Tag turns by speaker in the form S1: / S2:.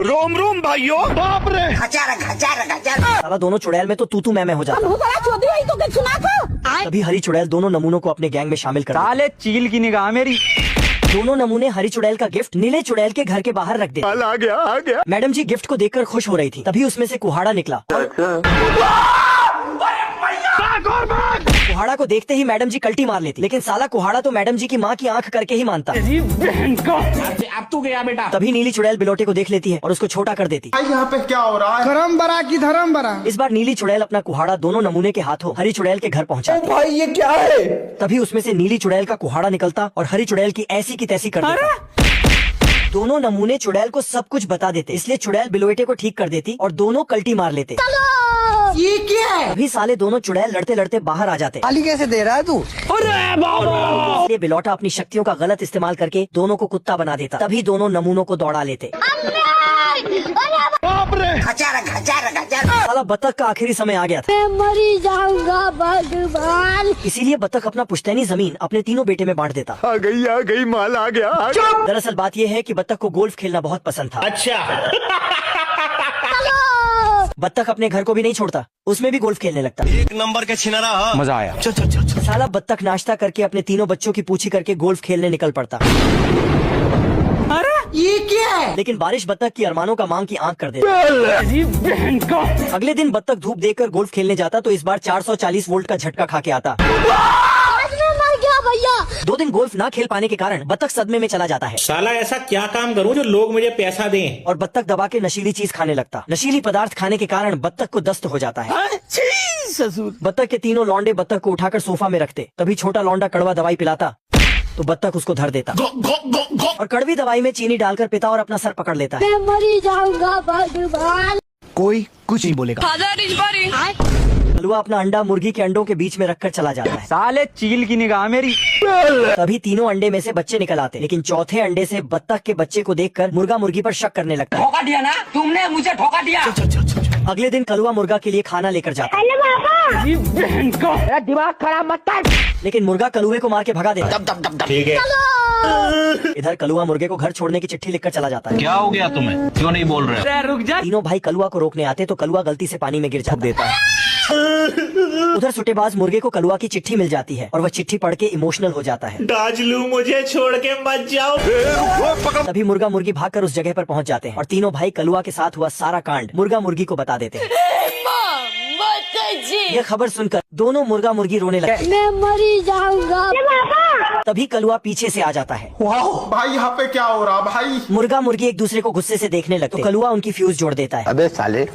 S1: रोम रोम भाइयों। बाप रे।
S2: साला दोनों चुड़ैल में तो तू मैं हो जाता। तभी हरी चुड़ैल दोनों नमूनों को अपने गैंग में शामिल कर
S3: साले चील की निगाह मेरी।
S2: दोनों नमूने हरी चुड़ैल का गिफ्ट नीले चुड़ैल के घर के बाहर रख देते।
S1: आ गया।
S2: मैडम जी गिफ्ट को देखकर खुश हो रही थी, तभी उसमें से कुहाड़ा निकला। कुहाड़ा को देखते ही मैडम जी कल्टी मार लेती, लेकिन साला कुहाड़ा तो मैडम जी की माँ की आंख करके ही मानता।
S4: अब तू गया बेटा।
S2: तभी नीली चुड़ैल बिलोटे को देख लेती है और उसको छोटा कर देती।
S5: यहाँ पे क्या हो रहा है? धर्म बरा की धर्म बरा।
S2: इस बार नीली चुड़ैल अपना कुहाड़ा दोनों नमूने के हाथों हरी चुड़ैल के घर पहुँचा।
S5: भाई ये क्या है?
S2: तभी उसमें से नीली चुड़ैल का कुहाड़ा निकलता और हरी चुड़ैल की ऐसी की तैसी कर देता। दोनों नमूने चुड़ैल को सब कुछ बता देते, इसलिए चुड़ैल बिलोटे को ठीक कर देती और दोनों कल्टी मार लेते।
S5: ये क्या है?
S2: अभी साले दोनों चुड़ैल लड़ते लड़ते बाहर आ जाते।
S5: गाली कैसे दे रहा है तू?
S2: इसलिए बिलोटा अपनी शक्तियों का गलत इस्तेमाल करके दोनों को कुत्ता बना देता। तभी दोनों नमूनों को दौड़ा लेते।
S1: बाप रे।
S2: साला बतख का आखिरी समय आ गया था।
S6: मैं मरी जाऊंगा भगवान।
S2: इसीलिए बतख अपना पुश्तैनी जमीन अपने तीनों बेटे में बांट देता।
S1: आ गई माल आ गया।
S2: दरअसल बात यह है कि बतख को गोल्फ खेलना बहुत पसंद था।
S4: अच्छा।
S2: बत्तख अपने घर को भी नहीं छोड़ता, उसमें भी गोल्फ खेलने लगता।
S1: एक नंबर के छिनारा।
S3: मजा आया।
S2: साला बत्तख नाश्ता करके अपने तीनों बच्चों की पूछी करके गोल्फ खेलने निकल पड़ता।
S5: ये क्या है?
S2: लेकिन बारिश बत्तख की अरमानों का मांग की आंख कर देता। अगले दिन बत्तख धूप देखकर गोल्फ खेलने जाता तो इस बार 440 वोल्ट का झटका खा के आता।
S6: आज मैं मर गया भैया।
S2: 2 दिन गोल्फ ना खेल पाने के कारण बत्तख सदमे में चला जाता है।
S4: साला ऐसा क्या काम करूं जो लोग मुझे पैसा दें?
S2: और बत्तख दबा के नशीली चीज खाने लगता। नशीली पदार्थ खाने के कारण बत्तख को दस्त हो जाता है। बत्तख के तीनों लौंडे बत्तख को उठाकर सोफा में रखते। तभी छोटा लौंडा कड़वा दवाई पिलाता तो बत्तख उसको धर देता और कड़वी दवाई में चीनी डालकर पिता और अपना सर पकड़ लेता है।
S6: मैं मरी जाऊंगा भगवान।
S1: कोई कुछ नहीं बोलेगा।
S2: कलुआ अपना अंडा मुर्गी के अंडों के बीच में रखकर चला जाता है।
S3: साले चील की निगाह मेरी।
S2: तभी तीनों अंडे में से बच्चे निकल आते, लेकिन चौथे अंडे से बत्तख के बच्चे को देखकर मुर्गा मुर्गी पर शक करने लगता है।
S4: धोखा दिया ना तुमने, मुझे धोखा दिया।
S2: अगले दिन कलुआ मुर्गा के लिए खाना लेकर जाता है,
S4: मेरा दिमाग खराब मत कर।
S2: लेकिन मुर्गा कलुए को मार के भगा देता है।
S4: ठीक है।
S2: इधर कलुआ मुर्गे को घर छोड़ने की चिट्ठी लिखकर चला जाता है।
S7: क्या हो गया तुम्हें, क्यों नहीं बोल रहे हो?
S3: रुक जा।
S2: तीनों भाई कलुआ को रोकने आते तो कलुआ गलती से पानी में गिर जाता है। उधर सुटेबाज मुर्गे को कलुआ की चिट्ठी मिल जाती है और वह चिट्ठी पढ़ के इमोशनल हो जाता है।
S4: दाजलू मुझे छोड़ के मत जाओ।
S2: तभी मुर्गा मुर्गी भागकर उस जगह पर पहुंच जाते हैं और तीनों भाई कलुआ के साथ हुआ सारा कांड मुर्गा मुर्गी को बता देते हैं। यह खबर सुनकर दोनों मुर्गा मुर्गी रोने लगते।
S6: मैं मरी जाऊंगा।
S2: तभी कलुआ पीछे से आ जाता है।
S5: वाह भाई यहाँ पे क्या हो रहा भाई?
S2: मुर्गा मुर्गी एक दूसरे को गुस्से से देखने लगते। तो कलुआ उनकी फ्यूज जोड़ देता है।
S8: अबे साले।